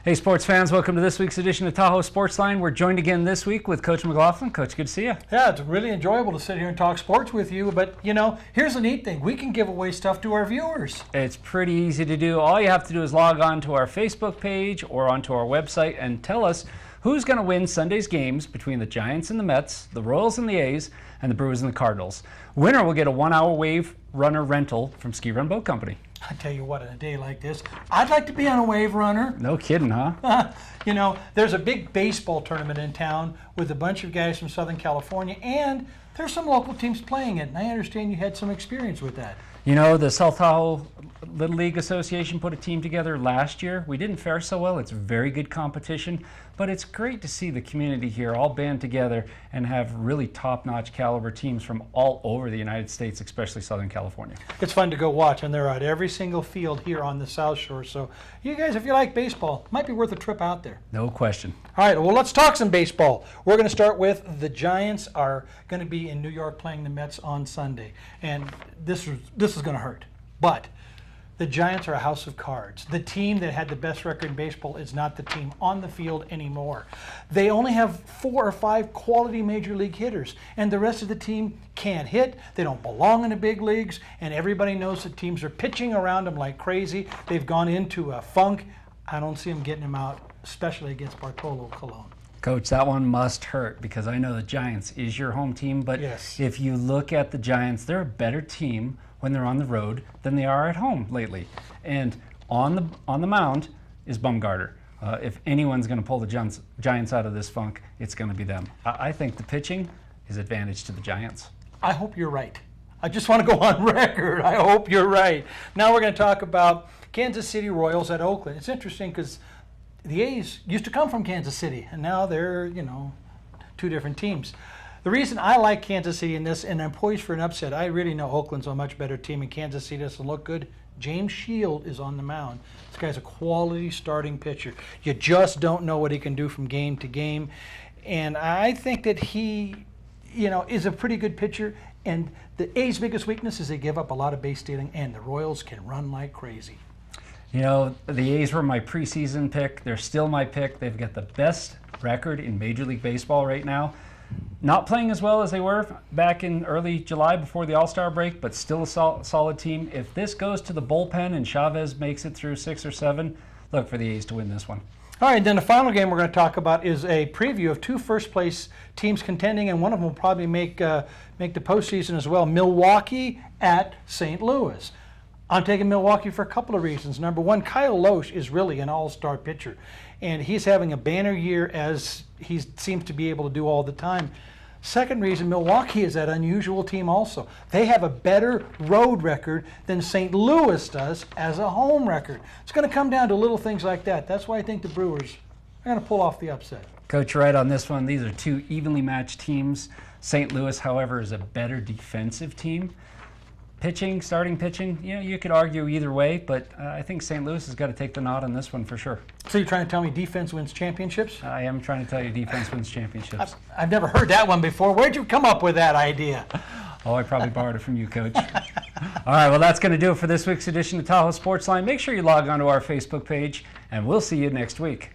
Hey sports fans, welcome to this week's edition of Tahoe Sportsline. We're joined again this week with Coach McLaughlin. Coach, good to see you. Yeah, it's really enjoyable to sit here and talk sports with you, but here's the neat thing. We can give away stuff to our viewers. It's pretty easy to do. All you have to do is log on to our Facebook page or onto our website and tell us who's going to win Sunday's games between the Giants and the Mets, the Royals and the A's, and the Brewers and the Cardinals. Winner will get a 1-hour wave runner rental from Ski Run Boat Company. I tell you what, on a day like this, I'd like to be on a wave runner. No kidding, huh? There's a big baseball tournament in town with a bunch of guys from Southern California, and there's some local teams playing it, and I understand you had some experience with that. The South Tahoe Little League Association put a team together last year. We didn't fare so well. It's very good competition, but it's great to see the community here all band together and have really top-notch caliber teams from all over the United States, especially Southern California. It's fun to go watch, and they're at every single field here on the South Shore. So you guys, if you like baseball, it might be worth a trip out there. No question. All right, well, let's talk some baseball. We're going to start with the Giants are going to be in New York playing the Mets on Sunday, and this is going to hurt. But the Giants are a house of cards. The team that had the best record in baseball is not the team on the field anymore. They only have 4 or 5 quality major league hitters, and the rest of the team can't hit. They don't belong in the big leagues, and everybody knows that teams are pitching around them like crazy. They've gone into a funk. I don't see them getting them out, especially against Bartolo Colon. Coach, that one must hurt because I know the Giants is your home team, but yes. If you look at the Giants, they're a better team when they're on the road than they are at home lately. And on the mound is Bumgarner. If anyone's going to pull the Giants out of this funk, it's going to be them. I think the pitching is advantage to the Giants. I hope you're right. I just want to go on record. I hope you're right. Now we're going to talk about Kansas City Royals at Oakland. It's interesting because the A's used to come from Kansas City, and now they're, two different teams. The reason I like Kansas City in this, and I'm poised for an upset, I really know Oakland's a much better team, and Kansas City doesn't look good. James Shield is on the mound. This guy's a quality starting pitcher. You just don't know what he can do from game to game. And I think that he, is a pretty good pitcher. And the A's biggest weakness is they give up a lot of base stealing, and the Royals can run like crazy. The A's were my preseason pick. They're still my pick. They've got the best record in Major League Baseball right now. Not playing as well as they were back in early July before the All-Star break, but still a solid team. If this goes to the bullpen and Chavez makes it through 6 or 7, look for the A's to win this one. All right, then the final game we're going to talk about is a preview of 2 first-place teams contending, and one of them will probably make the postseason as well. Milwaukee at St. Louis. I'm taking Milwaukee for a couple of reasons. Number one, Kyle Lohse is really an all-star pitcher, and he's having a banner year as he seems to be able to do all the time. Second reason, Milwaukee is that unusual team also. They have a better road record than St. Louis does as a home record. It's going to come down to little things like that. That's why I think the Brewers are going to pull off the upset. Coach, right on this one. These are 2 evenly matched teams. St. Louis, however, is a better defensive team. Starting pitching, you could argue either way, but I think St. Louis has got to take the nod on this one for sure. So you're trying to tell me defense wins championships? I am trying to tell you defense wins championships. I've never heard that one before. Where'd you come up with that idea? Oh, I probably borrowed it from you, Coach. All right, well, that's going to do it for this week's edition of Tahoe Sportsline. Make sure you log on to our Facebook page, and we'll see you next week.